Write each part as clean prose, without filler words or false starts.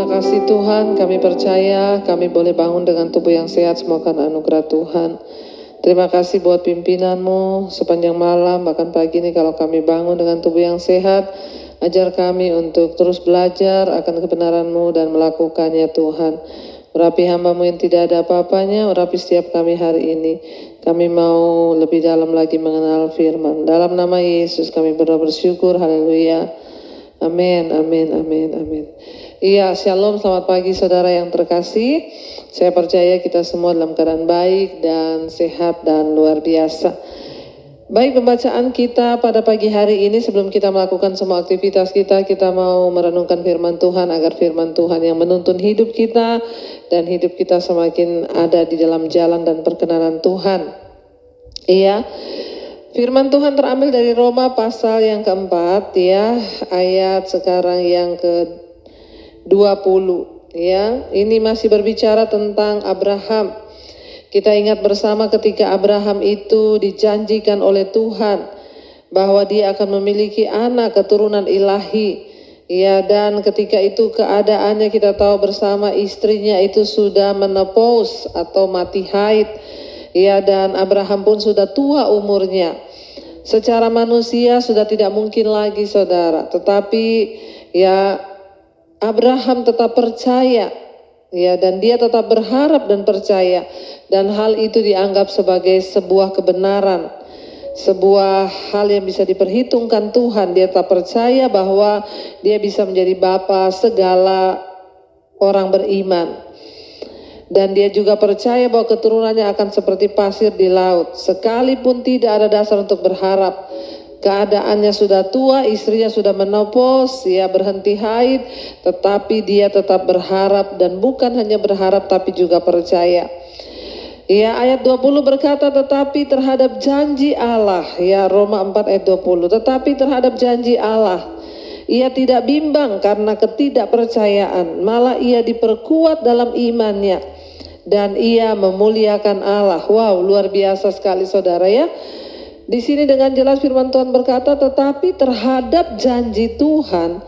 Terima kasih Tuhan, kami percaya kami boleh bangun dengan tubuh yang sehat semua karena anugerah Tuhan. Terima kasih buat pimpinan-Mu sepanjang malam, bahkan pagi ini kalau kami bangun dengan tubuh yang sehat, ajar kami untuk terus belajar akan kebenaran-Mu dan melakukannya Tuhan. Urapi hamba-Mu yang tidak ada apa-apanya, urapi setiap kami hari ini. Kami mau lebih dalam lagi mengenal firman. Dalam nama Yesus kami berdoa bersyukur, haleluya. Amin, amin, amin, amin. Iya, shalom, selamat pagi saudara yang terkasih. Saya percaya kita semua dalam keadaan baik dan sehat dan luar biasa. Baik, pembacaan kita pada pagi hari ini sebelum kita melakukan semua aktivitas kita mau merenungkan firman Tuhan agar firman Tuhan yang menuntun hidup kita dan hidup kita semakin ada di dalam jalan dan perkenanan Tuhan. Iya. Firman Tuhan terambil dari Roma pasal yang keempat ya, ayat sekarang yang ke-20 ya. Ini masih berbicara tentang Abraham. Kita ingat bersama ketika Abraham itu dijanjikan oleh Tuhan bahwa dia akan memiliki anak keturunan ilahi. Ya, dan ketika itu keadaannya kita tahu bersama istrinya itu sudah menopause atau mati haid. Ya, dan Abraham pun sudah tua umurnya. Secara manusia sudah tidak mungkin lagi saudara, tetapi ya Abraham tetap percaya ya, dan dia tetap berharap dan percaya, dan hal itu dianggap sebagai sebuah kebenaran, sebuah hal yang bisa diperhitungkan Tuhan. Dia tetap percaya bahwa dia bisa menjadi bapa segala orang beriman. Dan dia juga percaya bahwa keturunannya akan seperti pasir di laut. Sekalipun tidak ada dasar untuk berharap. Keadaannya sudah tua, istrinya sudah menopause, ya berhenti haid. Tetapi dia tetap berharap, dan bukan hanya berharap tapi juga percaya. Ya, ayat 20 berkata, tetapi terhadap janji Allah. Ya, Roma 4 ayat 20. Tetapi terhadap janji Allah, ia tidak bimbang karena ketidakpercayaan. Malah ia diperkuat dalam imannya. Dan ia memuliakan Allah. Wow, luar biasa sekali saudara ya. Di sini dengan jelas firman Tuhan berkata, tetapi terhadap janji Tuhan,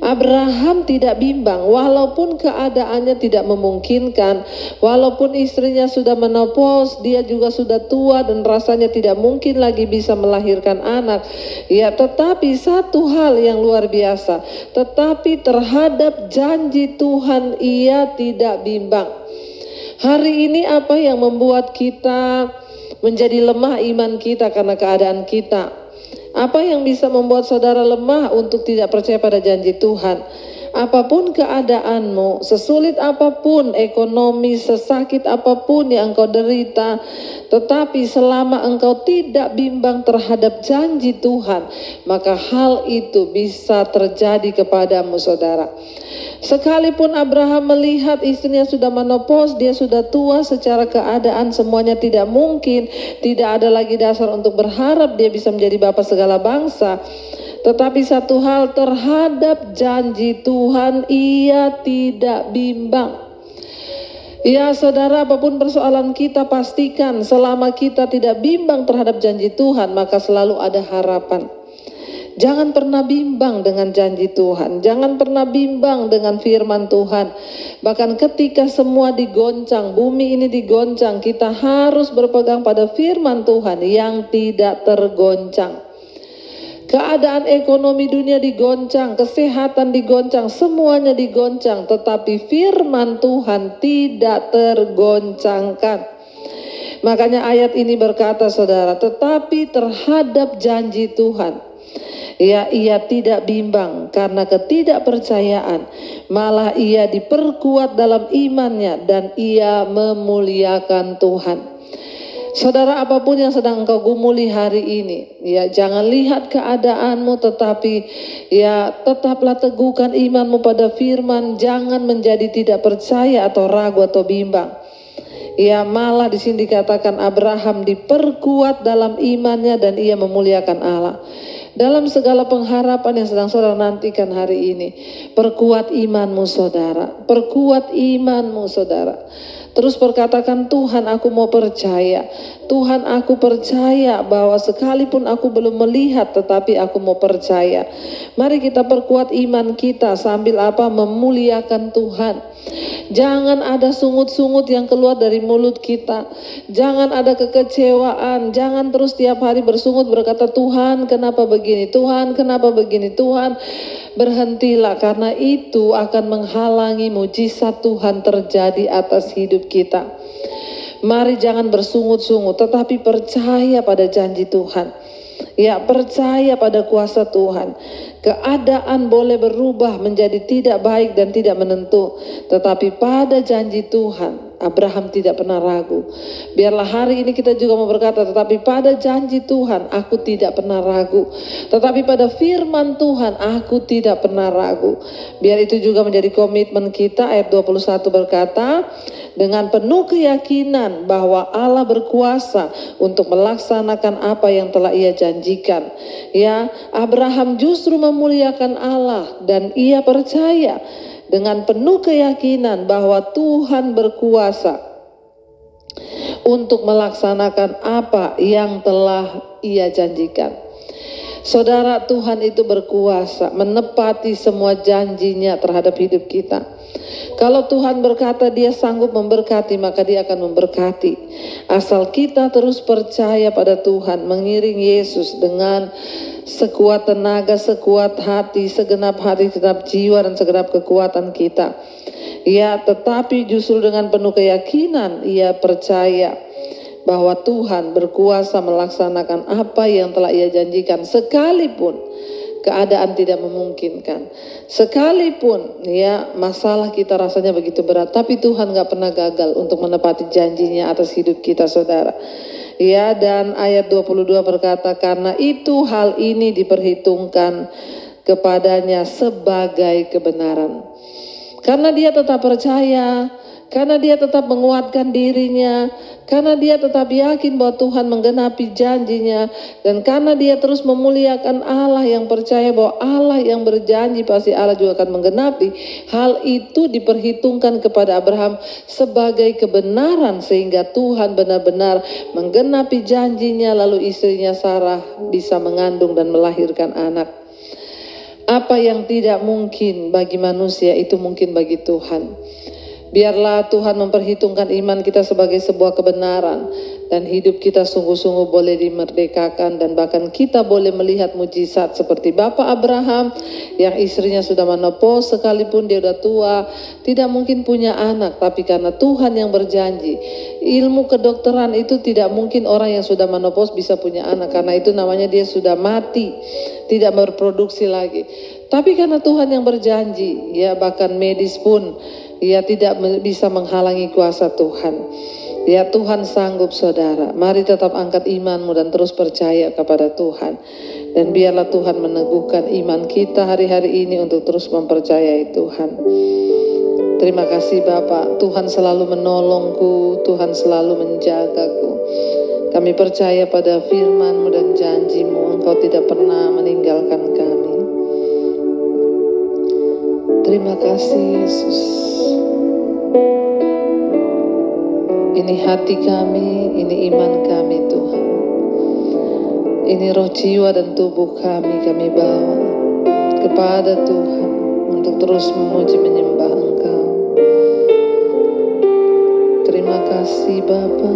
Abraham tidak bimbang walaupun keadaannya tidak memungkinkan, walaupun istrinya sudah menopause, dia juga sudah tua dan rasanya tidak mungkin lagi bisa melahirkan anak. Ya, tetapi satu hal yang luar biasa, tetapi terhadap janji Tuhan ia tidak bimbang. Hari ini apa yang membuat kita menjadi lemah iman kita karena keadaan kita? Apa yang bisa membuat saudara lemah untuk tidak percaya pada janji Tuhan? Apapun keadaanmu, sesulit apapun ekonomi, sesakit apapun yang engkau derita, tetapi selama engkau tidak bimbang terhadap janji Tuhan, maka hal itu bisa terjadi kepadamu saudara. Sekalipun Abraham melihat istrinya sudah menopause, dia sudah tua, secara keadaan semuanya tidak mungkin, tidak ada lagi dasar untuk berharap dia bisa menjadi bapa segala bangsa. Tetapi satu hal, terhadap janji Tuhan ia tidak bimbang. Ya saudara, apapun persoalan kita, pastikan selama kita tidak bimbang terhadap janji Tuhan, maka selalu ada harapan. Jangan pernah bimbang dengan janji Tuhan. Jangan pernah bimbang dengan firman Tuhan. Bahkan ketika semua digoncang, bumi ini digoncang, kita harus berpegang pada firman Tuhan yang tidak tergoncang. Keadaan ekonomi dunia digoncang, kesehatan digoncang, semuanya digoncang, tetapi firman Tuhan tidak tergoncangkan. Makanya ayat ini berkata saudara, tetapi terhadap janji Tuhan, ya ia tidak bimbang karena ketidakpercayaan, malah ia diperkuat dalam imannya dan ia memuliakan Tuhan. Saudara, apapun yang sedang engkau gumuli hari ini, ya jangan lihat keadaanmu, tetapi ya tetaplah teguhkan imanmu pada firman. Jangan menjadi tidak percaya atau ragu atau bimbang. Ya malah di sini dikatakan Abraham diperkuat dalam imannya dan ia memuliakan Allah. Dalam segala pengharapan yang sedang saudara nantikan hari ini, perkuat imanmu saudara, perkuat imanmu saudara. Terus perkatakan, Tuhan aku mau percaya. Tuhan aku percaya bahwa sekalipun aku belum melihat tetapi aku mau percaya. Mari kita perkuat iman kita sambil apa? Memuliakan Tuhan. Jangan ada sungut-sungut yang keluar dari mulut kita. Jangan ada kekecewaan. Jangan terus tiap hari bersungut berkata, Tuhan kenapa begini, Tuhan kenapa begini, Tuhan. Berhentilah, karena itu akan menghalangi mujizat Tuhan terjadi atas hidup kita. Mari jangan bersungut-sungut, tetapi percaya pada janji Tuhan. Ya, percaya pada kuasa Tuhan. Keadaan boleh berubah menjadi tidak baik dan tidak menentu, tetapi pada janji Tuhan Abraham tidak pernah ragu. Biarlah hari ini kita juga mau berkata, tetapi pada janji Tuhan aku tidak pernah ragu. Tetapi pada firman Tuhan aku tidak pernah ragu. Biar itu juga menjadi komitmen kita. Ayat 21 berkata, dengan penuh keyakinan bahwa Allah berkuasa untuk melaksanakan apa yang telah Ia janjikan. Ya, Abraham justru memuliakan Allah dan ia percaya dengan penuh keyakinan bahwa Tuhan berkuasa untuk melaksanakan apa yang telah Ia janjikan. Saudara, Tuhan itu berkuasa menepati semua janjinya terhadap hidup kita. Kalau Tuhan berkata Dia sanggup memberkati, maka Dia akan memberkati. Asal kita terus percaya pada Tuhan, mengiring Yesus dengan sekuat tenaga, sekuat hati, segenap jiwa dan segenap kekuatan kita. Ya, tetapi justru dengan penuh keyakinan ia percaya bahwa Tuhan berkuasa melaksanakan apa yang telah Ia janjikan, sekalipun keadaan tidak memungkinkan, sekalipun ya masalah kita rasanya begitu berat, tapi Tuhan gak pernah gagal untuk menepati janjinya atas hidup kita, saudara. Ya, dan ayat 22 berkata, karena itu hal ini diperhitungkan kepadanya sebagai kebenaran. Karena dia tetap percaya, karena dia tetap menguatkan dirinya, karena dia tetap yakin bahwa Tuhan menggenapi janjinya, dan karena dia terus memuliakan Allah, yang percaya bahwa Allah yang berjanji pasti Allah juga akan menggenapi. Hal itu diperhitungkan kepada Abraham sebagai kebenaran, sehingga Tuhan benar-benar menggenapi janjinya, lalu istrinya Sarah bisa mengandung dan melahirkan anak. Apa yang tidak mungkin bagi manusia itu mungkin bagi Tuhan. Biarlah Tuhan memperhitungkan iman kita sebagai sebuah kebenaran, dan hidup kita sungguh-sungguh boleh dimerdekakan, dan bahkan kita boleh melihat mujizat seperti Bapak Abraham yang istrinya sudah menopause, sekalipun dia sudah tua, tidak mungkin punya anak, tapi karena Tuhan yang berjanji. Ilmu kedokteran itu tidak mungkin orang yang sudah menopause bisa punya anak, karena itu namanya dia sudah mati, tidak berproduksi lagi. Tapi karena Tuhan yang berjanji, ya bahkan medis pun ya tidak bisa menghalangi kuasa Tuhan. Ya, Tuhan sanggup, saudara. Mari tetap angkat imanmu dan terus percaya kepada Tuhan. Dan biarlah Tuhan meneguhkan iman kita hari-hari ini untuk terus mempercayai Tuhan. Terima kasih Bapak, Tuhan selalu menolongku, Tuhan selalu menjagaku. Kami percaya pada firman-Mu dan janji-Mu, Engkau tidak pernah meninggalkan kami. Terima kasih Yesus. Ini hati kami, ini iman kami Tuhan. Ini roh, jiwa dan tubuh kami bawa kepada Tuhan untuk terus memuji menyembah Engkau. Terima kasih Bapa.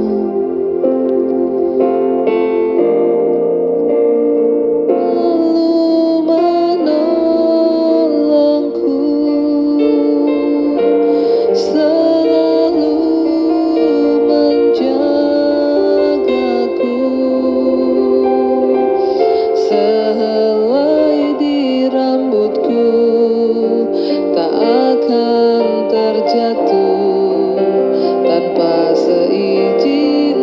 Terjatuh tanpa seizin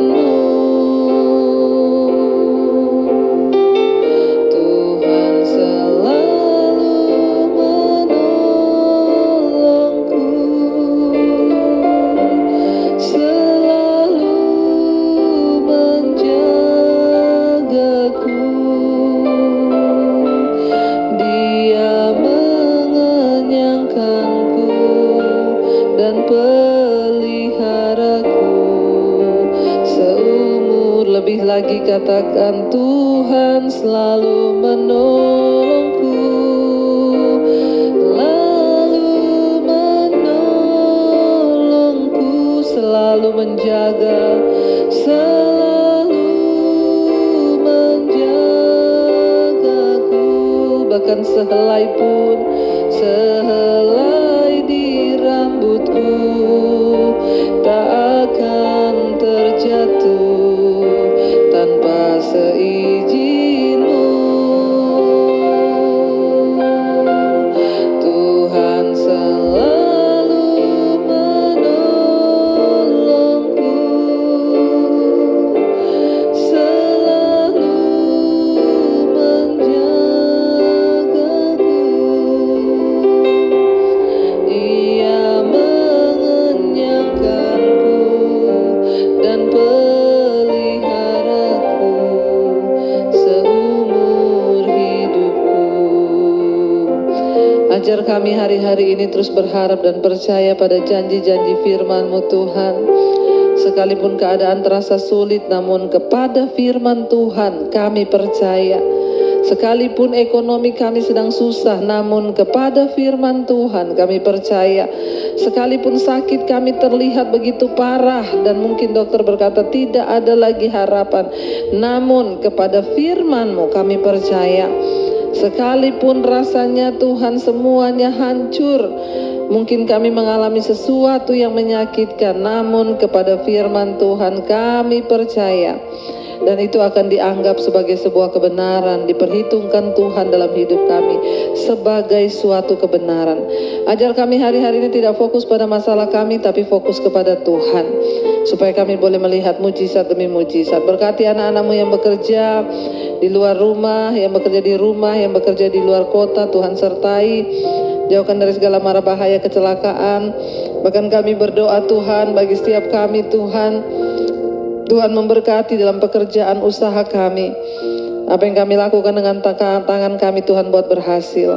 katakan Tuhan selalu menolongku, selalu menjaga, selalu menjagaku, bahkan sehelai di rambutku tak akan terjatuh tanpa seizin-Mu. Tuhan selalu menolongku, selalu menjagaku. Ia mengenyangkanku dan peliharaku seumur hidupku. Ajar kami hari-hari ini terus berharap dan percaya pada janji-janji firman-Mu Tuhan. Sekalipun keadaan terasa sulit, namun kepada firman Tuhan kami percaya. Sekalipun ekonomi kami sedang susah, namun kepada firman Tuhan kami percaya. Sekalipun sakit kami terlihat begitu parah dan mungkin dokter berkata tidak ada lagi harapan, namun kepada firman-Mu kami percaya. Sekalipun rasanya Tuhan semuanya hancur, mungkin kami mengalami sesuatu yang menyakitkan, namun kepada firman Tuhan kami percaya. Dan itu akan dianggap sebagai sebuah kebenaran, diperhitungkan Tuhan dalam hidup kami sebagai suatu kebenaran. Ajar kami hari-hari ini tidak fokus pada masalah kami, tapi fokus kepada Tuhan, supaya kami boleh melihat mujizat demi mujizat. Berkati anak-anak-Mu yang bekerja di luar rumah, yang bekerja di rumah, yang bekerja di luar kota. Tuhan sertai, jauhkan dari segala mara bahaya kecelakaan. Bahkan kami berdoa Tuhan bagi setiap kami Tuhan, Tuhan memberkati dalam pekerjaan usaha kami. Apa yang kami lakukan dengan tangan kami Tuhan buat berhasil.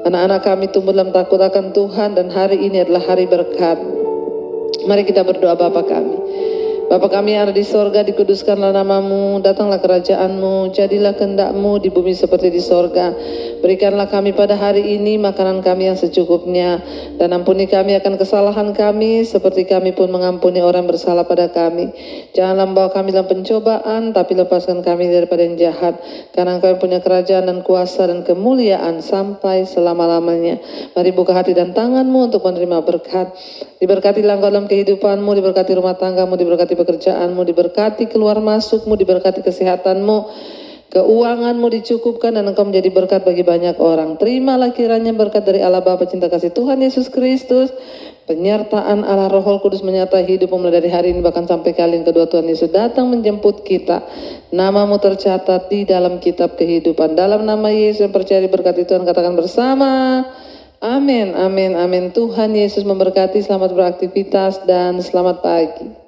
Anak-anak kami tumbuh dalam takut akan Tuhan, dan hari ini adalah hari berkat. Mari kita berdoa. Bapa kami, Bapa kami yang ada di sorga, dikuduskanlah nama-Mu, datanglah kerajaan-Mu, jadilah kehendak-Mu di bumi seperti di sorga. Berikanlah kami pada hari ini makanan kami yang secukupnya, dan ampuni kami akan kesalahan kami, seperti kami pun mengampuni orang bersalah pada kami. Janganlah membawa kami dalam pencobaan, tapi lepaskan kami daripada yang jahat, karena Engkau yang punya kerajaan dan kuasa dan kemuliaan sampai selama-lamanya. Mari buka hati dan tangan-Mu untuk menerima berkat. Diberkatilah Engkau dalam kehidupan-Mu, diberkati rumah tangga-Mu, diberkati pekerjaan-Mu, diberkati keluar masuk-Mu, diberkati kesehatan-Mu, keuangan-Mu dicukupkan, dan Engkau menjadi berkat bagi banyak orang. Terimalah kiranya berkat dari Allah Bapa, cinta kasih Tuhan Yesus Kristus, penyertaan Allah Roh Kudus menyertai hidup mulai dari hari ini bahkan sampai kali yang kedua Tuhan Yesus datang menjemput kita. Nama-Mu tercatat di dalam kitab kehidupan. Dalam nama Yesus yang percaya diberkati Tuhan, katakan bersama, amin, amin, amin. Tuhan Yesus memberkati. Selamat beraktivitas dan selamat pagi.